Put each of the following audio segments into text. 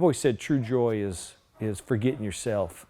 I've always said true joy is forgetting yourself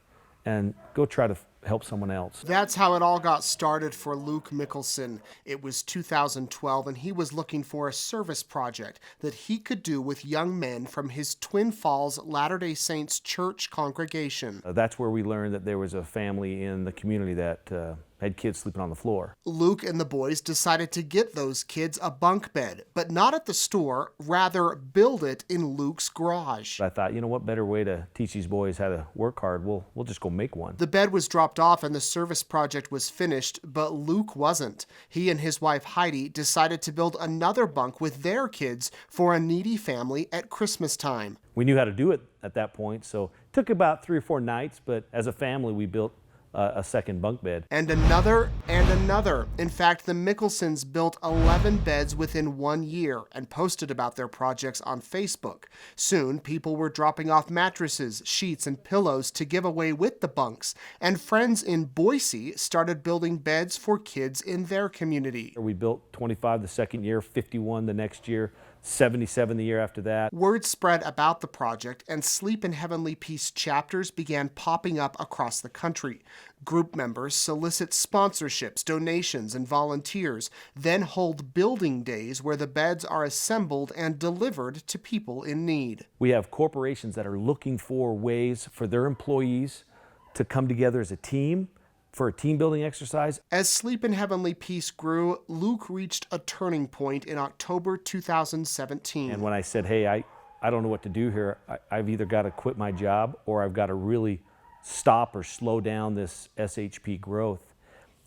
and go try to help someone else. That's how it all got started for Luke Mickelson. It was 2012, and he was looking for a service project that he could do with young men from his Twin Falls Latter-day Saints church congregation. That's where we learned that there was a family in the community that had kids sleeping on the floor. Luke and the boys decided to get those kids a bunk bed, but not at the store, rather build it in Luke's garage. I thought, you know what better way to teach these boys how to work hard? We'll just go make one. The bed was dropped off and the service project was finished, but Luke wasn't. He and his wife Heidi decided to build another bunk with their kids for a needy family at Christmas time. We knew how to do it at that point, so it took about 3 or 4 nights, but as a family we built a second bunk bed. And another and another. In fact, the Mickelsons built 11 beds within 1 year and posted about their projects on Facebook. Soon, people were dropping off mattresses, sheets, and pillows to give away with the bunks, and friends in Boise started building beds for kids in their community. We built 25 the second year, 51 the next year, 77 the year after that. Word spread about the project, and Sleep in Heavenly Peace chapters began popping up across the country. Group members solicit sponsorships, donations, and volunteers, then hold building days where the beds are assembled and delivered to people in need. We have corporations that are looking for ways for their employees to come together as a team for a team building exercise. As Sleep in Heavenly Peace grew, Luke reached a turning point in October 2017. And when I said, hey, I don't know what to do here, I've either got to quit my job or I've got to really stop or slow down this SHP growth.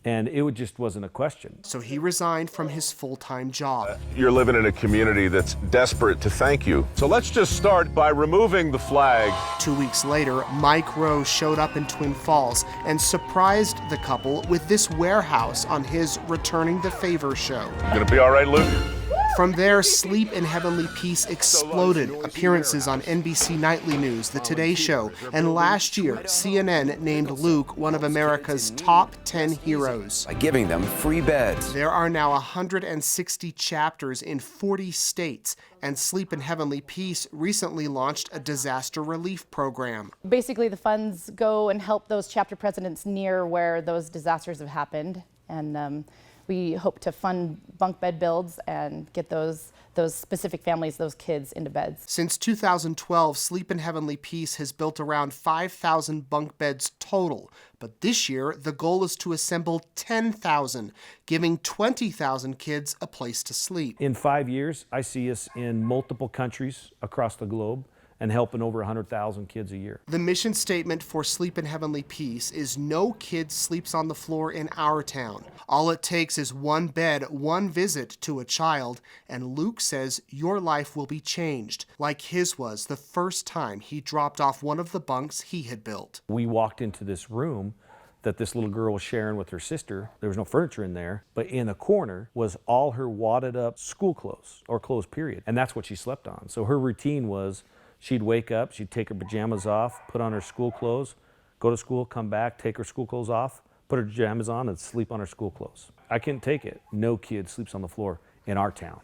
And it just wasn't a question. So he resigned from his full-time job. You're living in a community that's desperate to thank you. So let's just start by removing the flag. 2 weeks later, Mike Rowe showed up in Twin Falls and surprised the couple with this warehouse on his Returning the Favor show. Gonna be all right, Luke? From there, Sleep in Heavenly Peace exploded. Appearances on NBC Nightly News, The Today Show, and last year, CNN named Luke one of America's top 10 heroes. By giving them free beds. There are now 160 chapters in 40 states, and Sleep in Heavenly Peace recently launched a disaster relief program. Basically, the funds go and help those chapter presidents near where those disasters have happened, and we hope to fund bunk bed builds and get those specific families, those kids, into beds. Since 2012, Sleep in Heavenly Peace has built around 5,000 bunk beds total. But this year, the goal is to assemble 10,000, giving 20,000 kids a place to sleep. In 5 years, I see us in multiple countries across the globe and helping over 100,000 kids a year. The mission statement for Sleep in Heavenly Peace is no kid sleeps on the floor in our town. All it takes is one bed, one visit to a child, and Luke says your life will be changed, like his was the first time he dropped off one of the bunks he had built. We walked into this room that this little girl was sharing with her sister. There was no furniture in there, but in a corner was all her wadded up school clothes, or clothes period, and that's what she slept on. So her routine was she'd wake up, she'd take her pajamas off, put on her school clothes, go to school, come back, take her school clothes off, put her pajamas on, and sleep on her school clothes. I couldn't take it. No kid sleeps on the floor in our town.